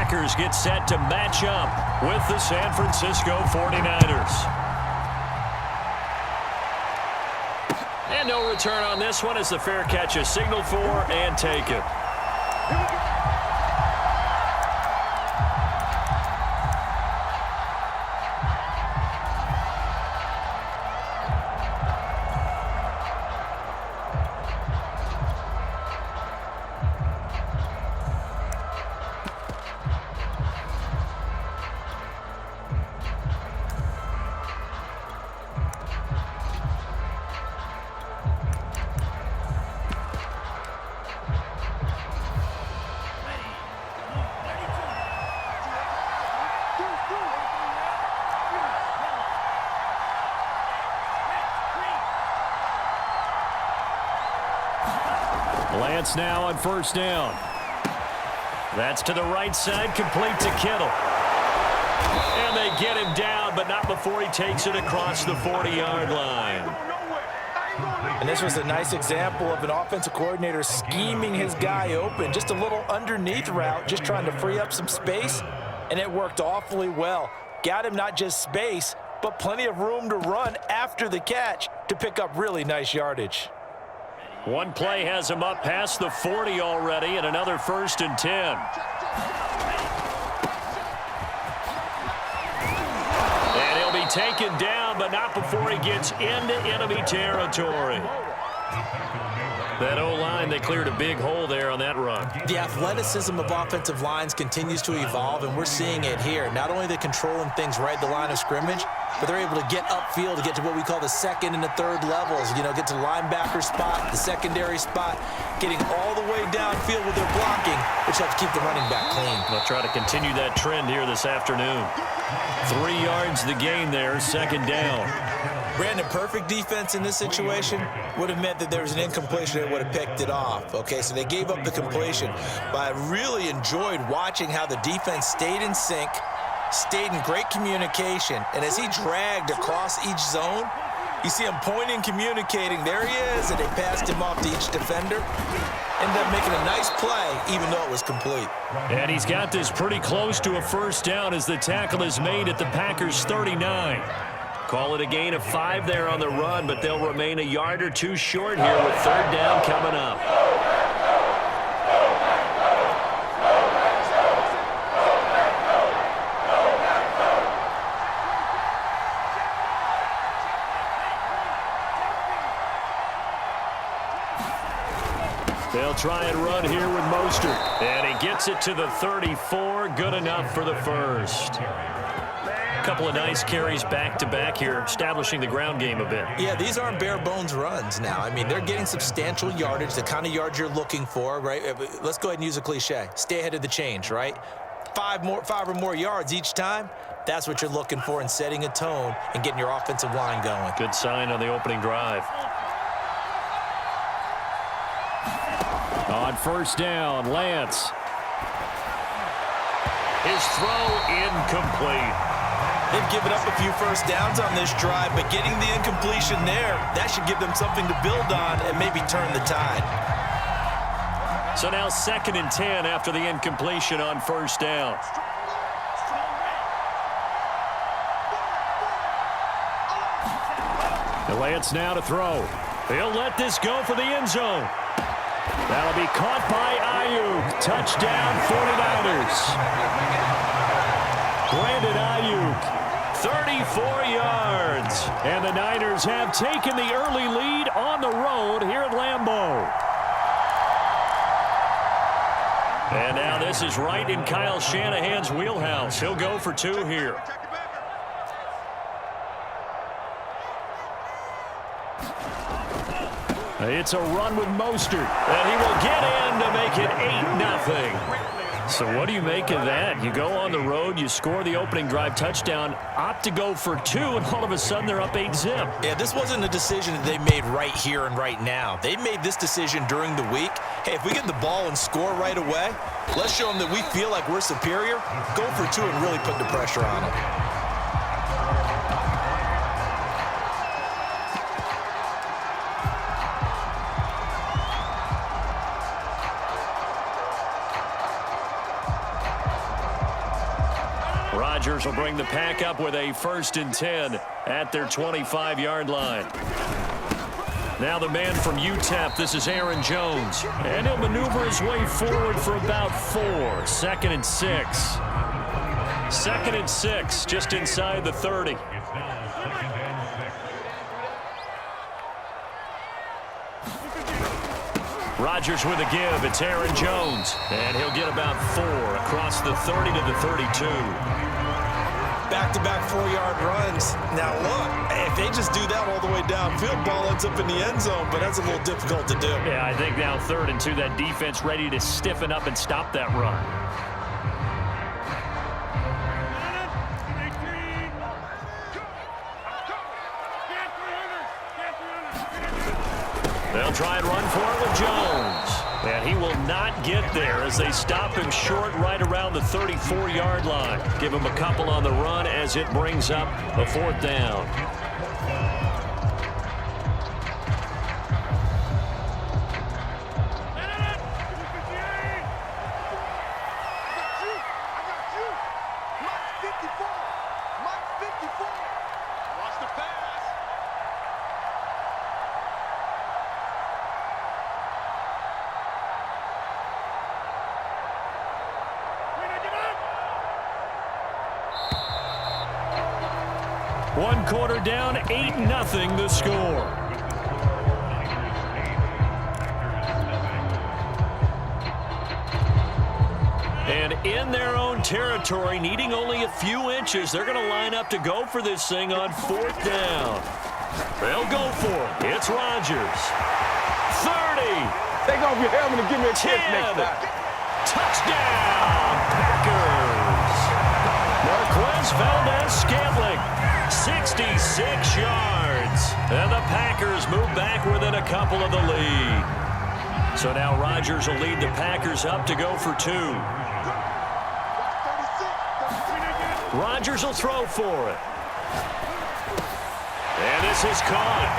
Packers get set to match up with the San Francisco 49ers. And no return on this one as the fair catch is signaled for and taken. Lance now on first down. That's to the right side, complete to Kittle. And they get him down, but not before he takes it across the 40-yard line. And this was a nice example of an offensive coordinator scheming his guy open. Just a little underneath route, just trying to free up some space, and it worked awfully well. Got him not just space, but plenty of room to run after the catch to pick up really nice yardage. One play has him up past the 40 already, and another 1st and 10. And he'll be taken down, but not before he gets into enemy territory. That O-line, they cleared a big hole there on that run. The athleticism of offensive lines continues to evolve, and we're seeing it here. Not only are they controlling things right at the line of scrimmage, but they're able to get upfield to get to what we call the second and the third levels. You know, get to linebacker spot, the secondary spot, getting all the way downfield with their blocking, which helps keep the running back clean. They'll try to continue that trend here this afternoon. 3 yards the gain there, 2nd down. Brandon, perfect defense in this situation would have meant that there was an incompletion that would have picked it off. Okay, so they gave up the completion. But I really enjoyed watching how the defense stayed in sync, stayed in great communication, and as he dragged across each zone, you see him pointing, communicating. There he is, and they passed him off to each defender. Ended up making a nice play, even though it was complete. And he's got this pretty close to a 1st down as the tackle is made at the Packers' 39. Call it a gain of 5 there on the run, but they'll remain a yard or two short here with 3rd down coming up. They'll try and run here with Mostert. And he gets it to the 34. Good enough for the 1st. Couple of nice carries back-to-back here, establishing the ground game a bit. Yeah, these aren't bare-bones runs now. I mean, they're getting substantial yardage, the kind of yards you're looking for, right? Let's go ahead and use a cliche. Stay ahead of the change, right? 5 or more yards each time, that's what you're looking for in setting a tone and getting your offensive line going. Good sign on the opening drive. On 1st down, Lance. His throw incomplete. They've given up a few 1st downs on this drive, but getting the incompletion there, that should give them something to build on and maybe turn the tide. So now 2nd and 10 after the incompletion on 1st down. Lance now to throw. He'll let this go for the end zone. That'll be caught by Ayuk. Touchdown 49ers. Brandon Ayuk, 34 yards. And the Niners have taken the early lead on the road here at Lambeau. And now this is right in Kyle Shanahan's wheelhouse. He'll go for 2 here. It's a run with Mostert, and he will get in to make it 8-0. So what do you make of that? You go on the road, you score the opening drive touchdown, opt to go for 2, and all of a sudden they're up 8-zip. Yeah, this wasn't a decision that they made right here and right now. They made this decision during the week. Hey, if we get the ball and score right away, let's show them that we feel like we're superior. Go for 2 and really put the pressure on them. Rodgers will bring the pack up with a 1st and 10 at their 25-yard line. Now the man from UTEP, this is Aaron Jones. And he'll maneuver his way forward for about 4. 2nd and 6. 2nd and 6, just inside the 30. Rodgers with a give. It's Aaron Jones. And he'll get about 4 across the 30 to the 32. Back-to-back 4-yard runs. Now, look, if they just do that all the way downfield, ball ends up in the end zone, but that's a little difficult to do. Yeah, I think now 3rd and 2, that defense ready to stiffen up and stop that run. They'll try and run for it with Jones. And he will not get there as they stop him short right around the 34-yard line. Give him a couple on the run as it brings up a 4th down. One quarter down, 8-0 the score. And in their own territory, needing only a few inches, they're going to line up to go for this thing on 4th down. They'll go for it. It's Rodgers. 30. Take off your helmet and give me a kiss 10. next time. Touchdown, Packers. Marquez Valdez-Scantling. 66 yards. And the Packers move back within a couple of the lead. So now Rodgers will lead the Packers up to go for 2. Rodgers will throw for it. And this is caught.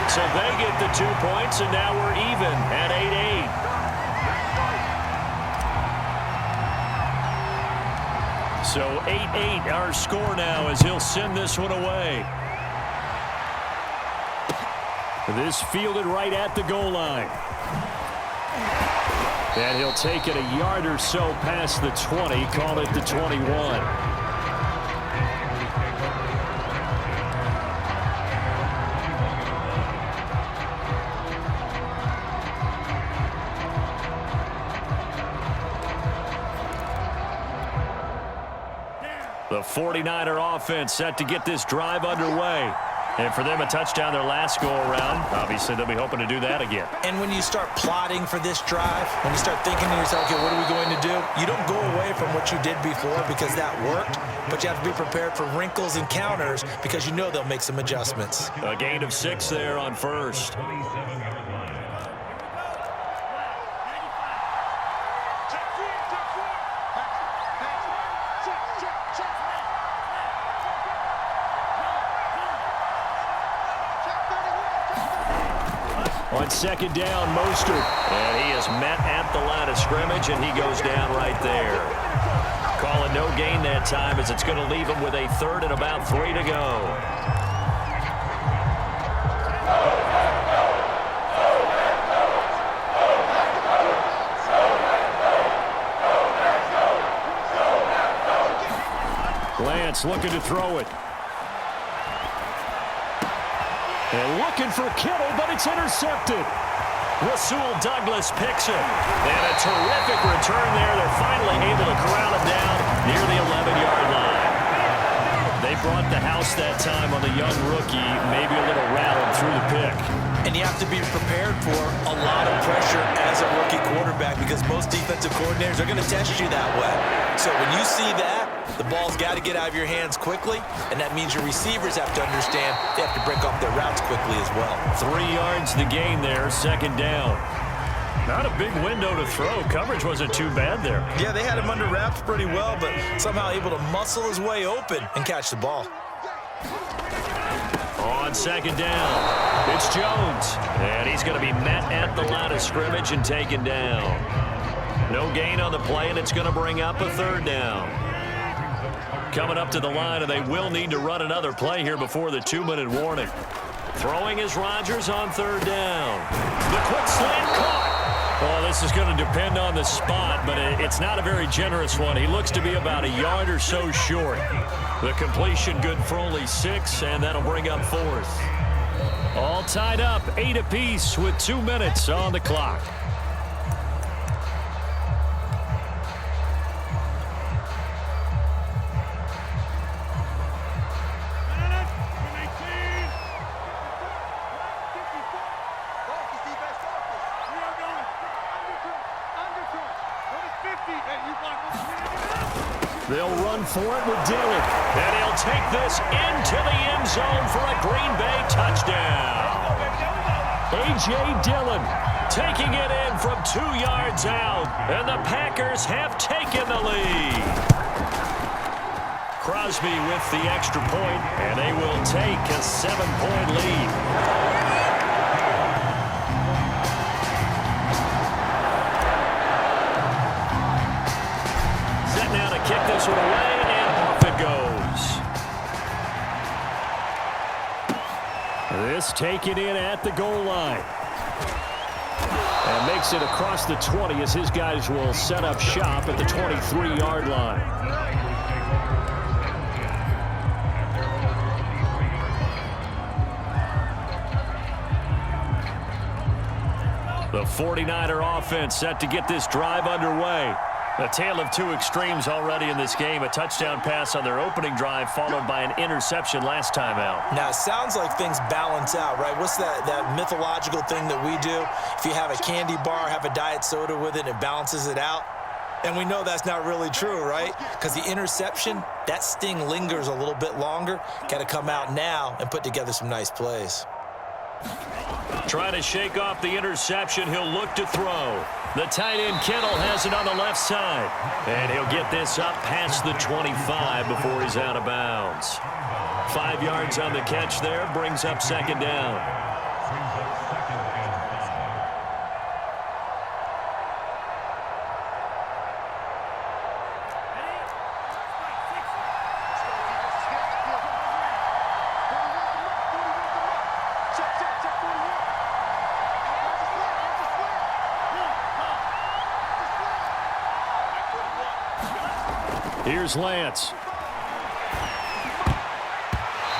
So they get the 2 points, and now we're even at 8-8. So 8-8 our score now as he'll send this one away. This fielded right at the goal line. And he'll take it a yard or so past the 20, call it the 21. The 49er offense set to get this drive underway. And for them, a touchdown their last go-around. Obviously, they'll be hoping to do that again. And when you start plotting for this drive, when you start thinking to yourself, okay, what are we going to do? You don't go away from what you did before because that worked, but you have to be prepared for wrinkles and counters because you know they'll make some adjustments. A gain of 6 there on 1st. On 2nd down, Mostert. And he is met at the line of scrimmage, and he goes down right there. Call it no gain that time as it's going to leave him with a 3rd and about 3 to go. Lance looking to throw it. And looking for Kittle, but it's intercepted. Rasul Douglas picks it. And a terrific return there. They're finally able to corral him down near the 11-yard line. They brought the house that time on the young rookie, maybe a little rattled through the pick. And you have to be prepared for a lot of pressure as a rookie quarterback because most defensive coordinators are going to test you that way. So when you see that, the ball's got to get out of your hands quickly, and that means your receivers have to understand they have to break off their routes quickly as well. 3 yards the gain there, 2nd down. Not a big window to throw. Coverage wasn't too bad there. Yeah, they had him under wraps pretty well, but somehow able to muscle his way open and catch the ball. On 2nd down, it's Jones. And he's going to be met at the line of scrimmage and taken down. No gain on the play, and it's going to bring up a 3rd down. coming up to the line, and they will need to run another play here before the 2-minute warning. Throwing is Rodgers on 3rd down. The quick slant caught. Well, this is going to depend on the spot, but it's not a very generous one. He looks to be about a yard or so short. The completion good for only 6, and that'll bring up 4th. All tied up, 8 apiece with 2 minutes on the clock. They'll run for it with Dillon. And he'll take this into the end zone for a Green Bay touchdown. A.J. Dillon taking it in from 2 yards out. And the Packers have taken the lead. Crosby with the extra point, and they will take a 7-point lead. Kick this one away, and off it goes. This taken in at the goal line. And makes it across the 20 as his guys will set up shop at the 23-yard line. The 49er offense set to get this drive underway. A tale of 2 extremes already in this game. A touchdown pass on their opening drive followed by an interception last time out. Now, it sounds like things balance out, right? What's that mythological thing that we do? If you have a candy bar, have a diet soda with it, it balances it out. And we know that's not really true, right? Because the interception, that sting lingers a little bit longer. Got to come out now and put together some nice plays. Trying to shake off the interception. He'll look to throw. The tight end Kittle has it on the left side. And he'll get this up past the 25 before he's out of bounds. 5 yards on the catch there. Brings up 2nd down. Here's Lance.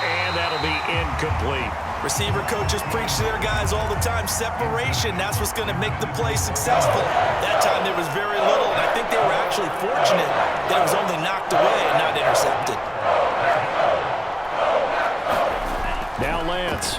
And that'll be incomplete. Receiver coaches preach to their guys all the time. Separation, that's what's going to make the play successful. That time there was very little, and I think they were actually fortunate that it was only knocked away and not intercepted. Now Lance.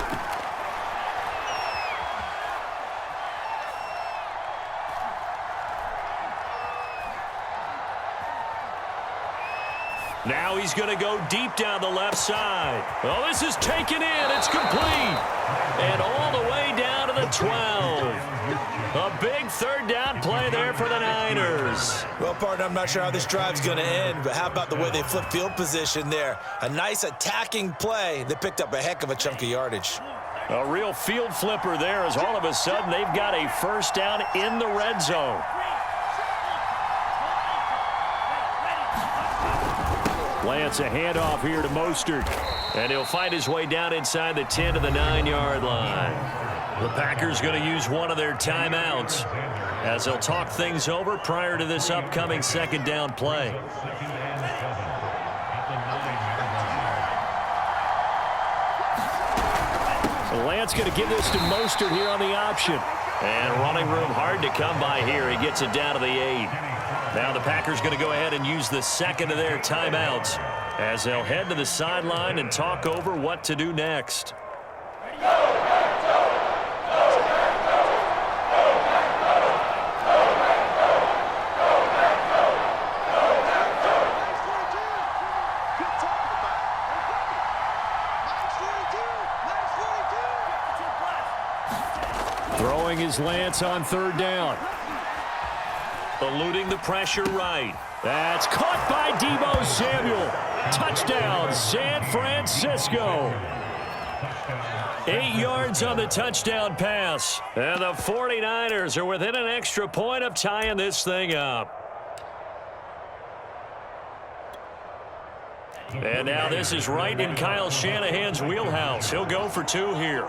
Now he's going to go deep down the left side. Oh, this is taken in. It's complete. And all the way down to the 12. A big 3rd down play there for the Niners. Well, partner, I'm not sure how this drive's going to end, but how about the way they flip field position there? A nice attacking play. They picked up a heck of a chunk of yardage. A real field flipper there as all of a sudden they've got a 1st down in the red zone. Lance a handoff here to Mostert. And he'll find his way down inside the 10 to the 9-yard line. The Packers going to use one of their timeouts as they'll talk things over prior to this upcoming 2nd down play. So Lance going to give this to Mostert here on the option. And running room hard to come by here. He gets it down to the 8. Now the Packers going to go ahead and use the 2nd of their timeouts as they'll head to the sideline and talk over what to do next. Throwing is Lance on 3rd down. Eluding the pressure right. That's caught by Deebo Samuel. Touchdown, San Francisco. 8 yards on the touchdown pass. And the 49ers are within an extra point of tying this thing up. And now this is right in Kyle Shanahan's wheelhouse. He'll go for 2 here.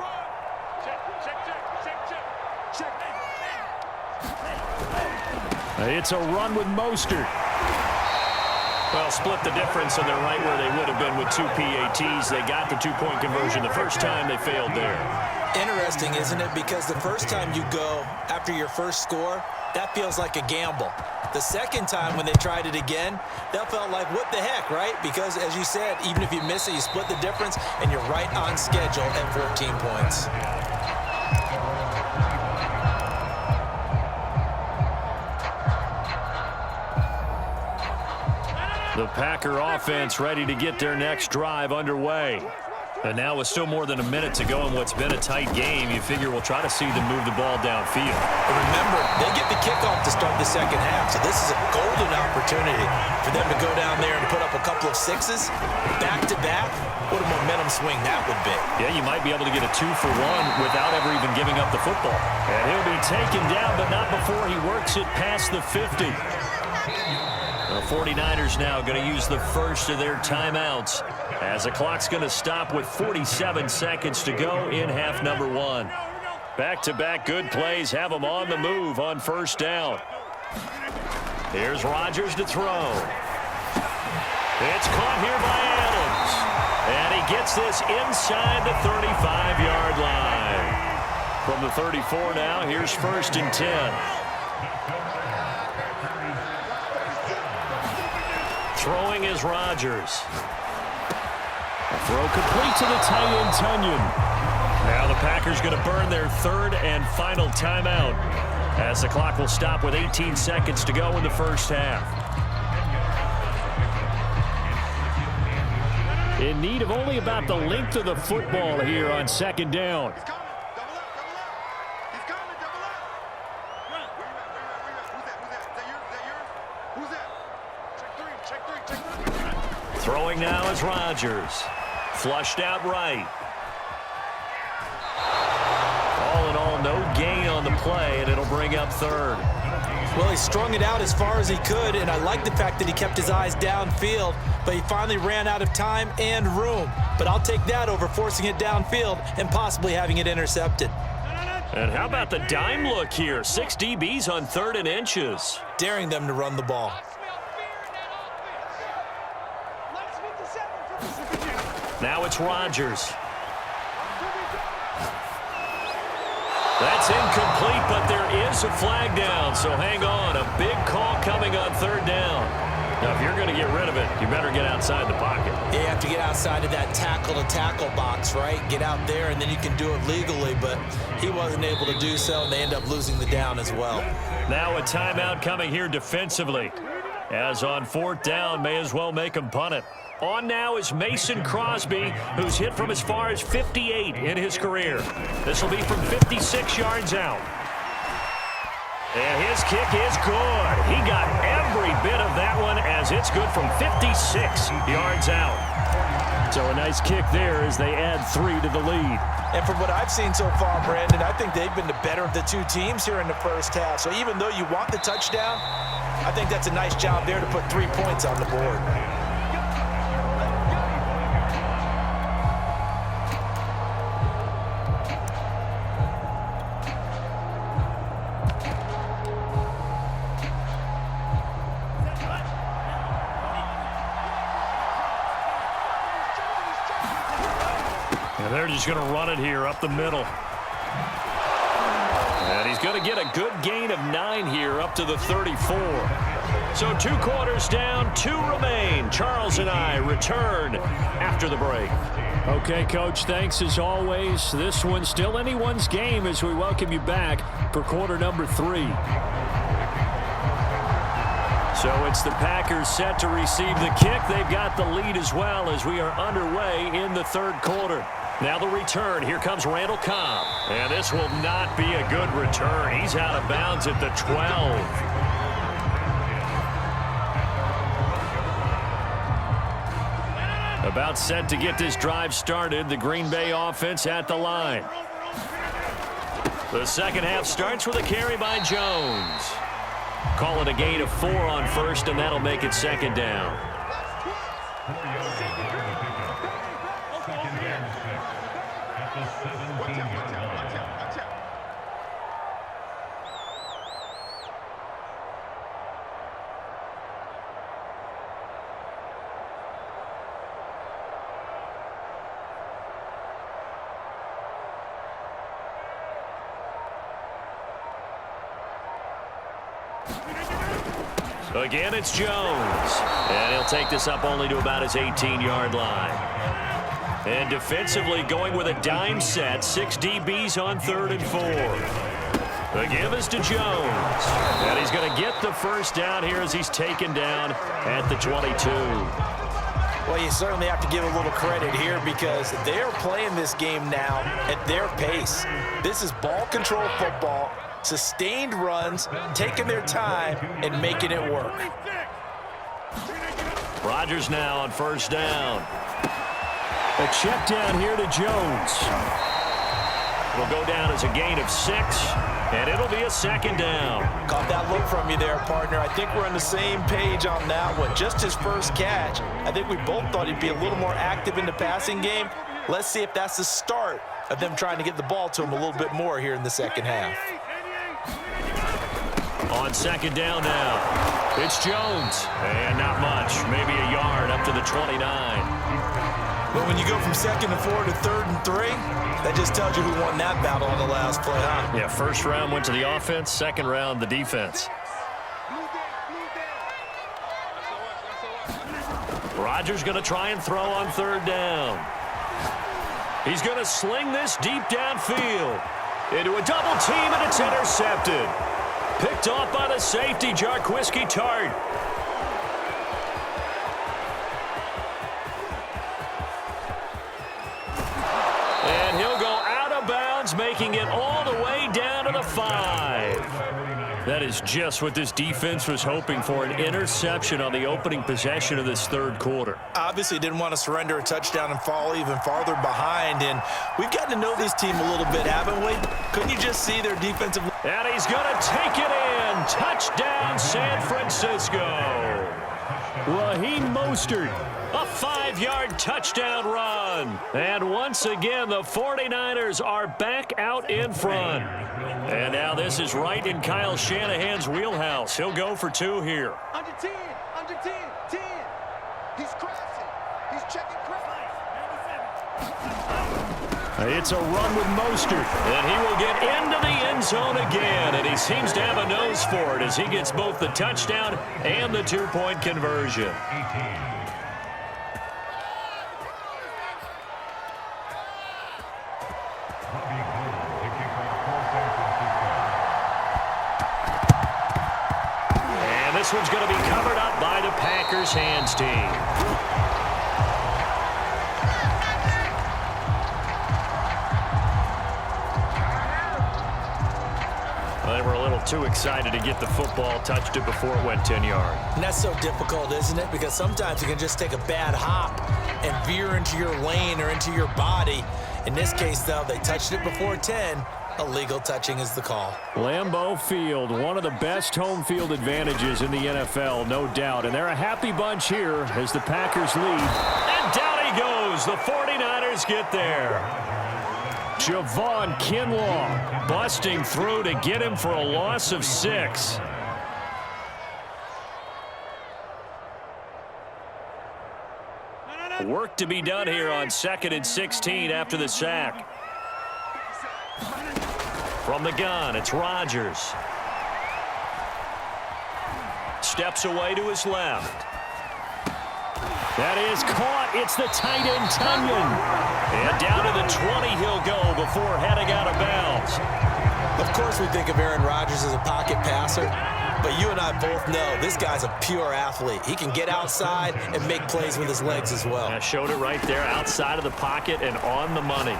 It's a run with Mostert. Well, split the difference, and they're right where they would have been with 2 PATs. They got the 2-point conversion the first time. They failed there. Interesting, isn't it? Because the first time you go after your first score, that feels like a gamble. The second time when they tried it again, that felt like, what the heck, right? Because, as you said, even if you miss it, you split the difference, and you're right on schedule at 14 points. The Packer offense ready to get their next drive underway. And now with still more than a minute to go in what's been a tight game, you figure we'll try to see them move the ball downfield. And remember, they get the kickoff to start the second half, so this is a golden opportunity for them to go down there and put up a couple of 6s back-to-back. What a momentum swing that would be. Yeah, you might be able to get a 2-for-1 without ever even giving up the football. And he'll be taken down, but not before he works it past the 50. The 49ers now going to use the first of their timeouts as the clock's going to stop with 47 seconds to go in half number 1. Back-to-back good plays have them on the move on first down. Here's Rodgers to throw. It's caught here by Adams. And he gets this inside the 35-yard line. From the 34 now, here's first and 10. Throwing is Rodgers. A throw complete to the tight end, Tunyon. Now the Packers going to burn their third and final timeout as the clock will stop with 18 seconds to go in the first half. In need of only about the length of the football here on second down. Throwing now is Rodgers. Flushed out right. All in all, no gain on the play, and it'll bring up third. Well, he strung it out as far as he could, and I like the fact that he kept his eyes downfield, but he finally ran out of time and room. But I'll take that over forcing it downfield and possibly having it intercepted. And how about the dime look here? 6 DBs on 3rd and inches. Daring them to run the ball. Now it's Rodgers. That's incomplete, but there is a flag down, so hang on. A big call coming on 3rd down. Now, if you're going to get rid of it, you better get outside the pocket. Yeah, you have to get outside of that tackle-to-tackle box, right? Get out there, and then you can do it legally, but he wasn't able to do so, and they end up losing the down as well. Now a timeout coming here defensively. As on 4th down, may as well make him punt it. On now is Mason Crosby, who's hit from as far as 58 in his career. This will be from 56 yards out. And his kick is good. He got every bit of that one as it's good from 56 yards out. So a nice kick there as they add 3 to the lead. And from what I've seen so far, Brandon, I think they've been the better of the 2 teams here in the first half. So even though you want the touchdown, I think that's a nice job there to put 3 points on the board. They're just going to run it here up the middle. And he's going to get a good gain of 9 here up to the 34. So 2 quarters down, 2 remain. Charles and I return after the break. Okay, Coach, thanks as always. This one's still anyone's game as we welcome you back for quarter number 3. So it's the Packers set to receive the kick. They've got the lead as well as we are underway in the 3rd quarter. Now the return. Here comes Randall Cobb. And this will not be a good return. He's out of bounds at the 12. About set to get this drive started. The Green Bay offense at the line. The second half starts with a carry by Jones. Call it a gain of 4 on first, and that'll make it 2nd down. Again, it's Jones. And he'll take this up only to about his 18-yard line. And defensively going with a dime set. 6 DBs on 3rd and 4. The give is to Jones. And he's going to get the first down here as he's taken down at the 22. Well, you certainly have to give a little credit here because they're playing this game now at their pace. This is ball control football. Sustained runs, taking their time, and making it work. Rodgers now on 1st down. A check down here to Jones. It'll go down as a gain of 6, and it'll be a 2nd down. Caught that look from you there, partner. I think we're on the same page on that one. Just his first catch. I think we both thought he'd be a little more active in the passing game. Let's see if that's the start of them trying to get the ball to him a little bit more here in the second half. On 2nd down now, it's Jones. And not much, maybe a yard up to the 29. But when you go from 2nd and 4 to 3rd and 3, that just tells you who won that battle on the last play, huh? Yeah, 1st round went to the offense, 2nd round the defense. Rodgers going to try and throw on 3rd down. He's going to sling this deep downfield into a double team, and it's intercepted. Picked off by the safety, Jarquiski Tart. And he'll go out of bounds, making it all the way down to the 5. That is just what this defense was hoping for, an interception on the opening possession of this 3rd quarter. Obviously didn't want to surrender a touchdown and fall even farther behind, and we've gotten to know this team a little bit, haven't we? Couldn't you just see their defensive... And he's going to take it in. Touchdown, San Francisco. Raheem Mostert, a 5-yard touchdown run. And once again, the 49ers are back out in front. And now this is right in Kyle Shanahan's wheelhouse. He'll go for 2 here. Under 10, 10. He's crashing. He's checking crash. It's a run with Mostert, and he will get into the end zone again, and he seems to have a nose for it as he gets both the touchdown and the 2-point conversion. And this one's going to be covered up by the Packers hands team. They were a little too excited to get the football, touched it before it went 10 yards. And that's so difficult, isn't it? Because sometimes you can just take a bad hop and veer into your lane or into your body. In this case, though, they touched it before 10. Illegal touching is the call. Lambeau Field, one of the best home field advantages in the NFL, no doubt. And they're a happy bunch here as the Packers lead. And down he goes. The 49ers get there. Javon Kinlaw busting through to get him for a loss of 6. Work to be done here on 2nd and 16 after the sack. From the gun, it's Rodgers. Steps away to his left. That is caught. It's the tight end, Tunyon. And down to the 20 he'll go before heading out of bounds. Of course we think of Aaron Rodgers as a pocket passer, but you and I both know this guy's a pure athlete. He can get outside and make plays with his legs as well. I showed it right there, outside of the pocket and on the money.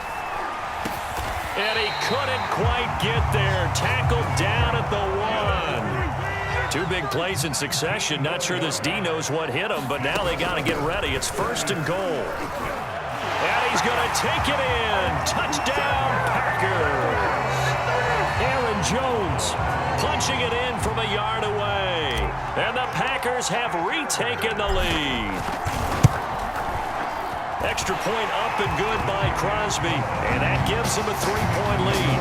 And he couldn't quite get there. Tackled down at the 1. 2 big plays in succession. Not sure this D knows what hit him, but now they got to get ready. It's 1st and goal. And he's going to take it in. Touchdown, Packers. Aaron Jones punching it in from a yard away. And the Packers have retaken the lead. up and good by Crosby, and that gives them a 3-point lead.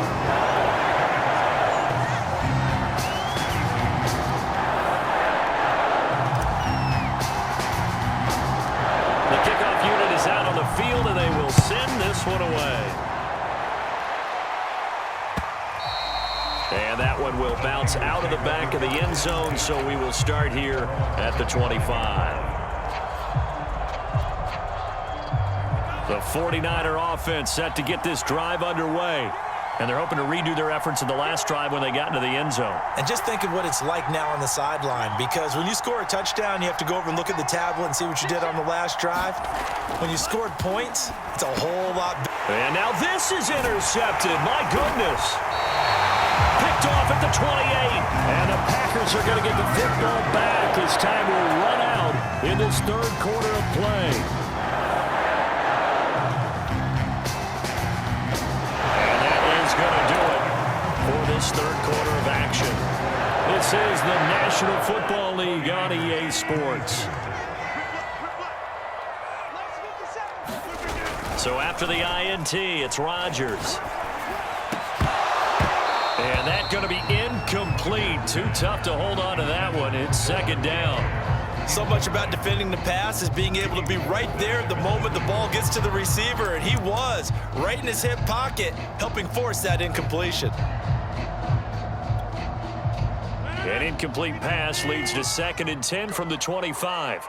The kickoff unit is out on the field, and they will send this one away. And that one will bounce out of the back of the end zone, so we will start here at the 25. The 49er offense set to get this drive underway. And they're hoping to redo their efforts in the last drive when they got into the end zone. And just think of what it's like now on the sideline, because when you score a touchdown, you have to go over and look at the tablet and see what you did on the last drive. When you scored points, it's a whole lot better. And now this is intercepted. My goodness. Picked off at the 28. And the Packers are going to get the football back as time will run out in this third quarter of play. Third quarter of action. This is the National Football League on EA Sports. So after the INT, it's Rodgers. And that's going to be incomplete. Too tough to hold on to that one. It's second down. So much about defending the pass is being able to be right there at the moment the ball gets to the receiver, and he was right in his hip pocket, helping force that incompletion. An incomplete pass leads to 2nd and 10 from the 25.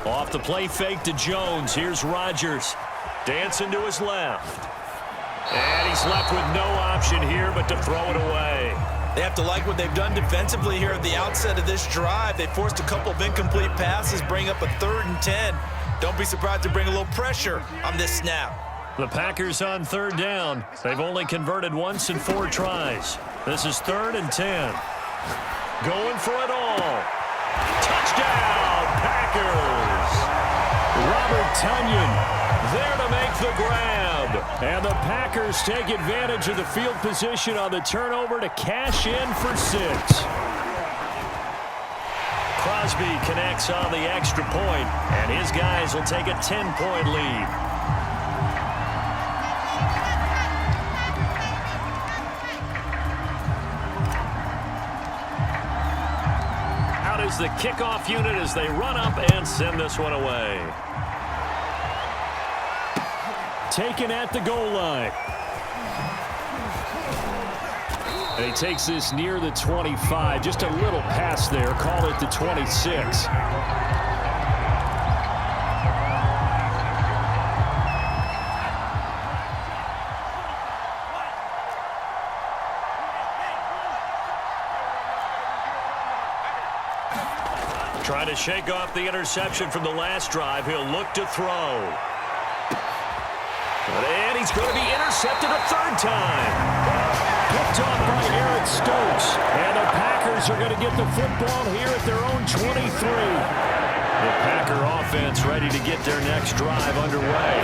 Off the play fake to Jones. Here's Rodgers. Dancing to his left. And he's left with no option here but to throw it away. They have to like what they've done defensively here at the outset of this drive. They forced a couple of incomplete passes, bring up a 3rd and 10. Don't be surprised to bring a little pressure on this snap. The Packers on 3rd down. They've only converted once in 4 tries. This is 3rd and 10. Going for it all. Touchdown, Packers. Robert Tonyan there to make the grab. And the Packers take advantage of the field position on the turnover to cash in for 6. Crosby connects on the extra point, and his guys will take a 10-point lead. Is the kickoff unit as they run up and send this one away. Taken at the goal line. And he takes this near the 25. Just a little pass there. Call it the 26. Trying to shake off the interception from the last drive. He'll look to throw. And he's going to be intercepted a 3rd time. Picked off by Eric Stokes. And the Packers are going to get the football here at their own 23. The Packer offense ready to get their next drive underway.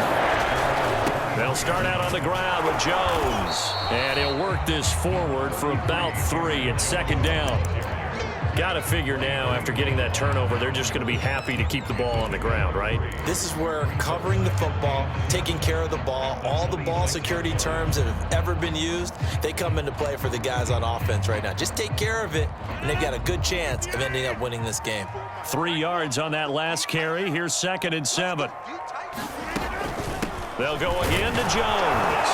They'll start out on the ground with Jones. And he'll work this forward for about 3 at 2nd down. Got to figure now, after getting that turnover, they're just going to be happy to keep the ball on the ground, right? This is where covering the football, taking care of the ball, all the ball security terms that have ever been used, they come into play for the guys on offense right now. Just take care of it, and they've got a good chance of ending up winning this game. 3 yards on that last carry. Here's 2nd and 7. They'll go again to Jones.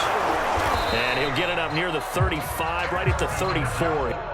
And he'll get it up near the 35, right at the 34.